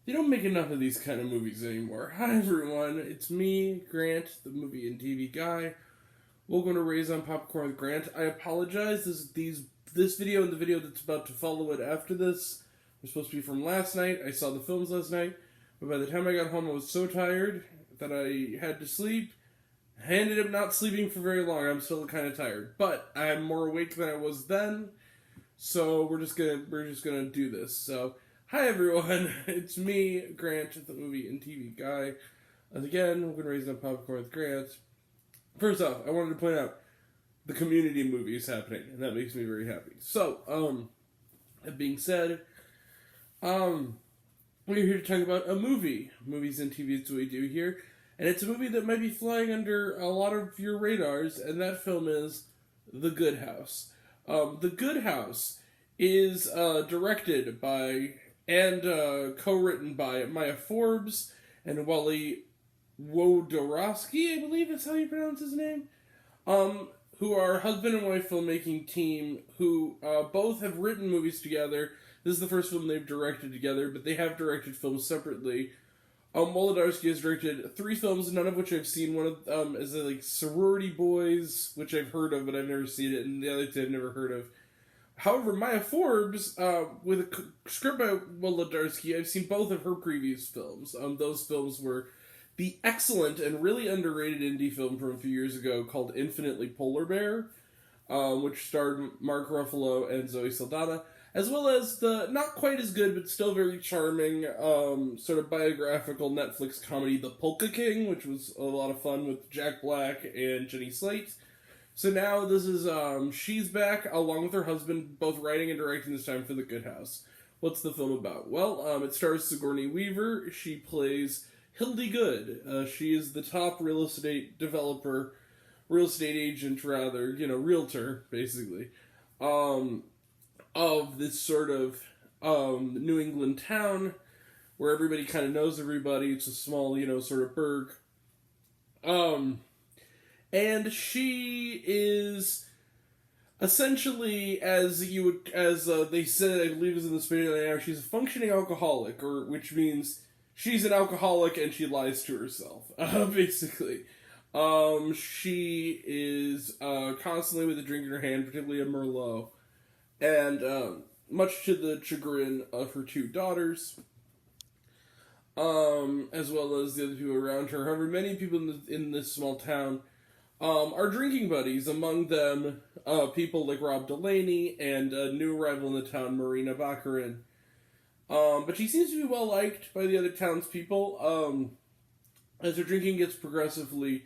They don't make enough of these kind of movies anymore. Hi everyone, it's me, Grant, the movie and TV guy. Welcome to Raise on Popcorn with Grant. I apologize. This video and the video that's about to follow it after this were supposed to be from last night. I saw the films last night, but by the time I got home, I was so tired that I had to sleep. I ended up not sleeping for very long. I'm still kind of tired, but I'm more awake than I was then. So we're just gonna do this. So. Hi everyone, it's me, Grant, the movie and TV guy. And again, we're going to raise up popcorn with Grant. First off, I wanted to point out the Community movie is happening, and that makes me very happy. So, that being said, we're here to talk about a movie. Movies and TV is what we do here. And it's a movie that might be flying under a lot of your radars, and that film is The Good House. The Good House is directed by and co-written by Maya Forbes and Wally Wodorowski, I believe is how you pronounce his name, who are husband and wife filmmaking team who both have written movies together. This is the first film they've directed together, but they have directed films separately. Wolodarski has directed 3 films, none of which I've seen. One of them is like Sorority Boys, which I've heard of, but I've never seen it, and the other 2 I've never heard of. However, Maya Forbes, with a script by Wolodarski, I've seen both of her previous films. Those films were the excellent and really underrated indie film from a few years ago called Infinitely Polar Bear, which starred Mark Ruffalo and Zoe Saldana, as well as the not quite as good but still very charming sort of biographical Netflix comedy The Polka King, which was a lot of fun with Jack Black and Jenny Slate. So now this is, she's back, along with her husband, both writing and directing this time for The Good House. What's the film about? Well, it stars Sigourney Weaver. She plays Hildy Good. She is the top real estate agent, realtor, basically, of this sort of, New England town, where everybody kind of knows everybody. It's a small, sort of burg. And she is essentially, as they said, I believe is in the spirit of the hour, she's a functioning alcoholic, which means she's an alcoholic and she lies to herself, basically. She is constantly with a drink in her hand, particularly a Merlot, and much to the chagrin of her 2 daughters, as well as the other people around her. However, many people in this small town are drinking buddies, among them people like Rob Delaney and a new arrival in the town, Marina Baccarin. But she seems to be well liked by the other townspeople. As her drinking gets progressively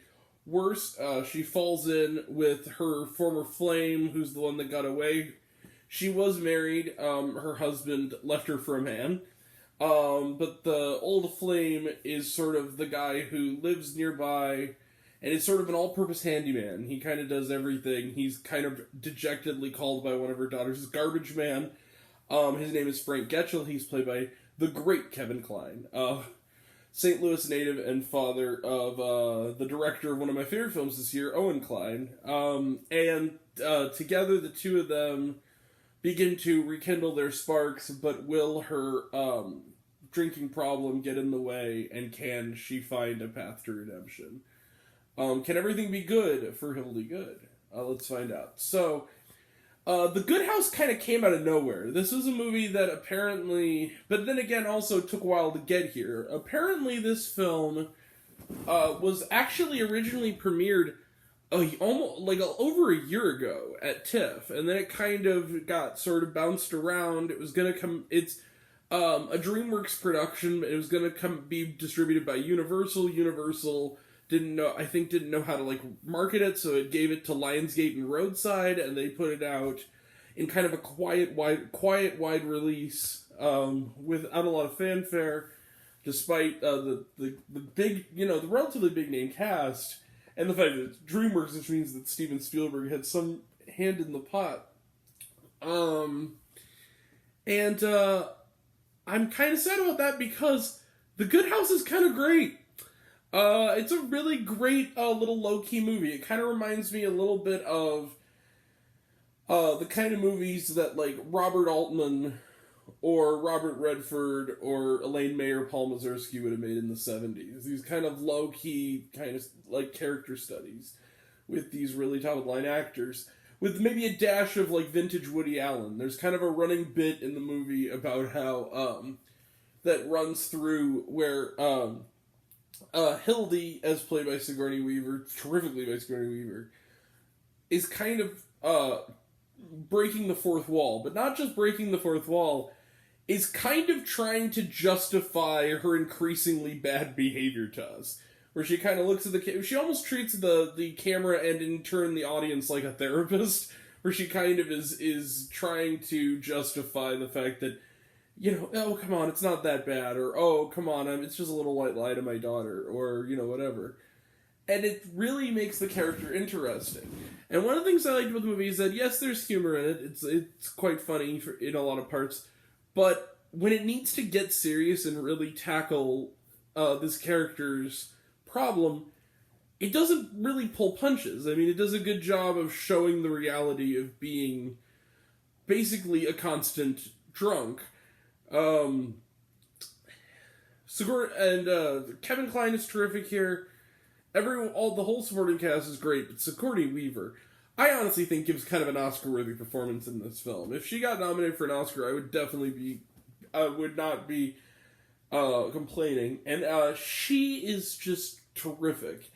worse, she falls in with her former flame, who's the one that got away. She was married. Her husband left her for a man. But the old flame is sort of the guy who lives nearby, and is sort of an all-purpose handyman. He kind of does everything. He's kind of dejectedly called by one of her daughters Garbage Man. His name is Frank Getchell. He's played by the great Kevin Kline. St. Louis native and father of the director of one of my favorite films this year, Owen Kline. And together the 2 of them begin to rekindle their sparks, but will her drinking problem get in the way, and can she find a path to redemption? Can everything be good for Hildy Good? Let's find out. So, The Good House kind of came out of nowhere. This was a movie that apparently, but then again also took a while to get here. Apparently this film was actually originally premiered almost like over a year ago at TIFF, and then it kind of got sort of bounced around. It was going to come, it's a DreamWorks production, but it was going to be distributed by Universal. Universal didn't know how to like market it, so it gave it to Lionsgate and Roadside, and they put it out in kind of a quiet wide release, without a lot of fanfare, despite the big, the relatively big name cast, and the fact that it's DreamWorks, which means that Steven Spielberg had some hand in the pot. And I'm kind of sad about that, because The Good House is kind of great. It's a really great little low-key movie. It kind of reminds me a little bit of the kind of movies that like Robert Altman or Robert Redford or Elaine May or Paul Mazursky would have made in the 70s. These kind of low-key, kind of like character studies with these really top-of-the-line actors, with maybe a dash of like vintage Woody Allen. There's kind of a running bit in the movie about how that runs through where Hildy, as played by Sigourney Weaver, terrifically by Sigourney Weaver, is kind of breaking the fourth wall, but not just breaking the fourth wall, is kind of trying to justify her increasingly bad behavior to us. Where she kind of looks at she almost treats the camera and in turn the audience like a therapist, where she kind of is trying to justify the fact that, you know, oh, come on, it's not that bad, or, oh, come on, it's just a little white lie to my daughter, or, you know, whatever. And it really makes the character interesting. And one of the things I liked about the movie is that, yes, there's humor in it, it's quite funny in a lot of parts, but when it needs to get serious and really tackle this character's problem, it doesn't really pull punches. I mean, it does a good job of showing the reality of being basically a constant drunk. Kevin Kline is terrific here. The whole supporting cast is great, but Sigourney Weaver, I honestly think gives kind of an Oscar-worthy performance in this film. If she got nominated for an Oscar, I would definitely would not be complaining. And she is just terrific.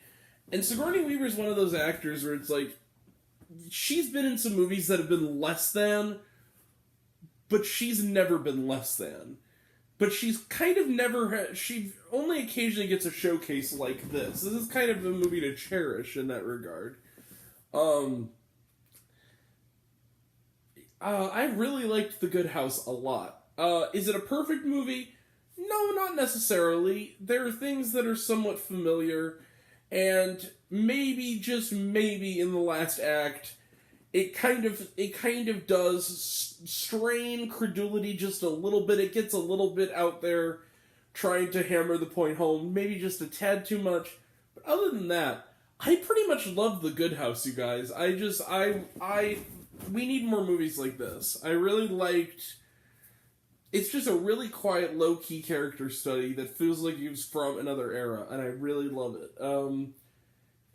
And Sigourney Weaver is one of those actors where it's like, she's been in some movies that have been less than, but she's never been less than. But she's kind of never... she only occasionally gets a showcase like this. This is kind of a movie to cherish in that regard. I really liked The Good House a lot. Is it a perfect movie? No, not necessarily. There are things that are somewhat familiar, and maybe, just maybe, in the last act, it kind of does strain credulity just a little bit. It gets a little bit out there, trying to hammer the point home, maybe just a tad too much. But other than that, I pretty much love The Good House, you guys. We need more movies like this. I really liked... It's just a really quiet, low-key character study that feels like it's from another era, and I really love it. And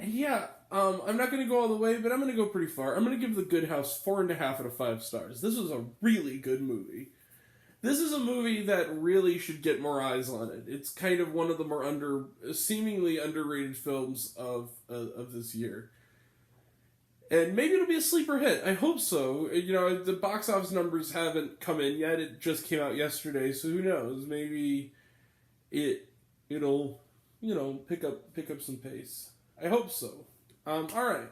yeah, I'm not going to go all the way, but I'm going to go pretty far. I'm going to give The Good House 4.5 out of 5 stars. This was a really good movie. This is a movie that really should get more eyes on it. It's kind of one of the more seemingly underrated films of this year. And maybe it'll be a sleeper hit. I hope so. You know, the box office numbers haven't come in yet. It just came out yesterday, so who knows? Maybe it'll, you know, pick up some pace. I hope so. All right.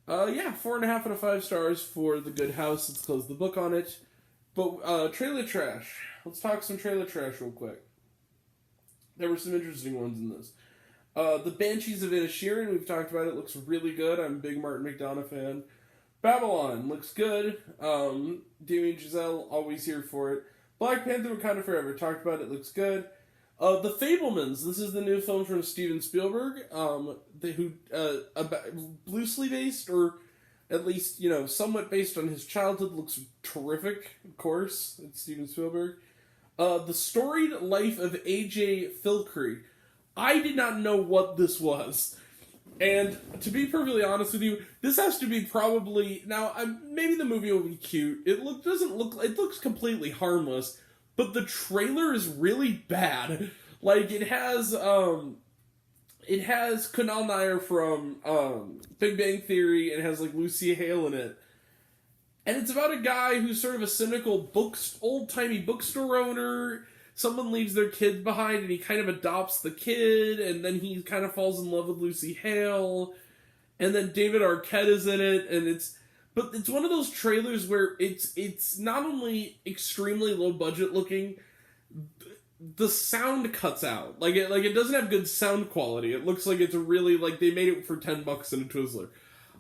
Yeah, 4.5 out of 5 stars for The Good House. Let's close the book on it. But trailer trash. Let's talk some trailer trash real quick. There were some interesting ones in this. The Banshees of Inisherin, we've talked about it, looks really good. I'm a big Martin McDonagh fan. Babylon looks good. Damien Chazelle, always here for it. Black Panther Wakanda Forever, talked about it, looks good. The Fabelmans, this is the new film from Steven Spielberg, loosely based, or at least, you know, somewhat based on his childhood, looks terrific, of course. It's Steven Spielberg. The Storied Life of A.J. Filcree. I did not know what this was. And to be perfectly honest with you, this has to be probably... Now, maybe the movie will be cute. It looks completely harmless, but the trailer is really bad. Like, it has Kunal Nair from Big Bang Theory, and it has, like, Lucy Hale in it. And it's about a guy who's sort of a cynical old-timey bookstore owner. Someone leaves their kid behind, and he kind of adopts the kid, and then he kind of falls in love with Lucy Hale, and then David Arquette is in it, and it's one of those trailers where it's not only extremely low budget looking, the sound cuts out. Like it doesn't have good sound quality. It looks like it's really, like, they made it for $10 in a Twizzler.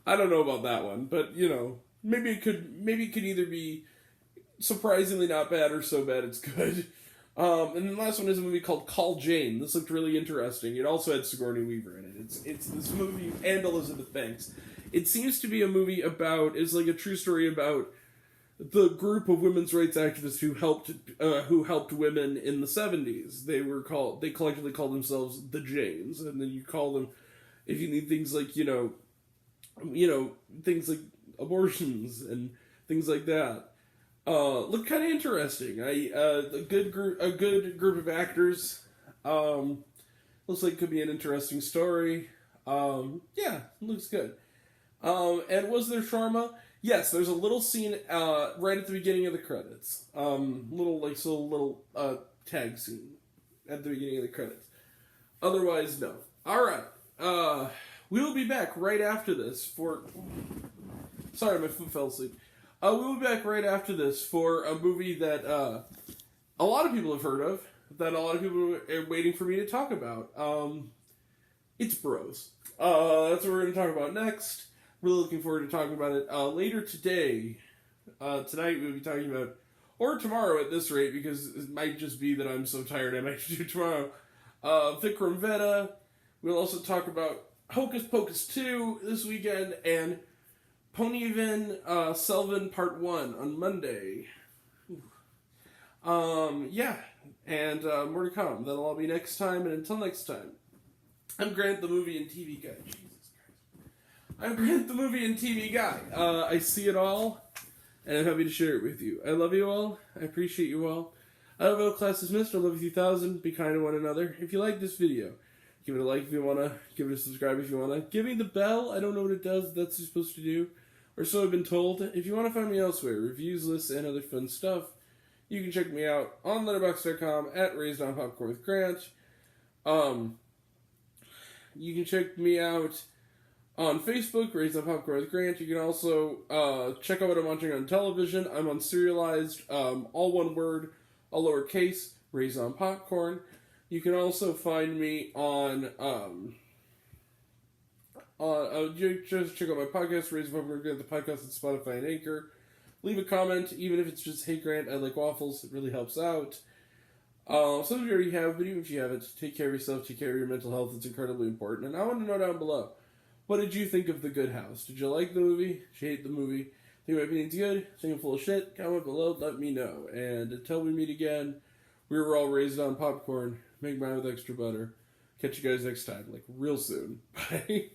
I don't know about that one, but, you know, maybe it could either be surprisingly not bad or so bad it's good. And then the last one is a movie called Call Jane. This looked really interesting. It also had Sigourney Weaver in it. It's this movie, and Elizabeth Banks. It seems to be a movie it's like a true story about the group of women's rights activists who helped women in the 70s. They collectively called themselves the Janes, and then you call them if you need things like things like abortions and things like that. Look kind of interesting. A good group of actors. Looks like it could be an interesting story. Yeah, looks good. And was there shawarma? Yes, there's a little scene right at the beginning of the credits. Little tag scene at the beginning of the credits. Otherwise, no. All right. We will be back right after this for. Sorry, my foot fell asleep. We will be back right after this for a movie that a lot of people have heard of, that a lot of people are waiting for me to talk about. It's Bros. That's what we're going to talk about next. Really looking forward to talking about it later today. Tonight we'll be talking about, or tomorrow at this rate, because it might just be that I'm so tired I might do tomorrow. Vikram Vedha. We'll also talk about Hocus Pocus 2 this weekend, and Ponniyin Selvan Part 1 on Monday. Yeah, and more to come. That'll all be next time, and until next time, I'm Grant, the movie and TV guy. Jesus Christ. I'm Grant, the movie and TV guy. I see it all, and I'm happy to share it with you. I love you all. I appreciate you all. I love all class dismissed. I love you 1,000. Be kind to one another. If you like this video, give it a like if you want to. Give it a subscribe if you want to. Give me the bell. I don't know what it does. That's what you're supposed to do. Or so I've been told. If you want to find me elsewhere, reviews, lists, and other fun stuff, you can check me out on letterboxd.com at Raised on Popcorn with Grant. You can check me out on Facebook, Raised on Popcorn with Grant. You can also check out what I'm watching on television. I'm on Serialized, all one word, all lowercase, Raised on Popcorn. You can also find me on just check out my podcast, Raised on Popcorn with Grant, the podcast at Spotify and Anchor. Leave a comment, even if it's just, hey Grant, I like waffles. It really helps out. Some of you already have, but even if you haven't, take care of yourself, take care of your mental health. It's incredibly important. And I want to know down below, what did you think of The Good House? Did you like the movie? Did you hate the movie? Think my opinion's good? Think I'm full of shit? Comment below, let me know. And until we meet again, we were all raised on popcorn. Make mine with extra butter. Catch you guys next time, like real soon. Bye.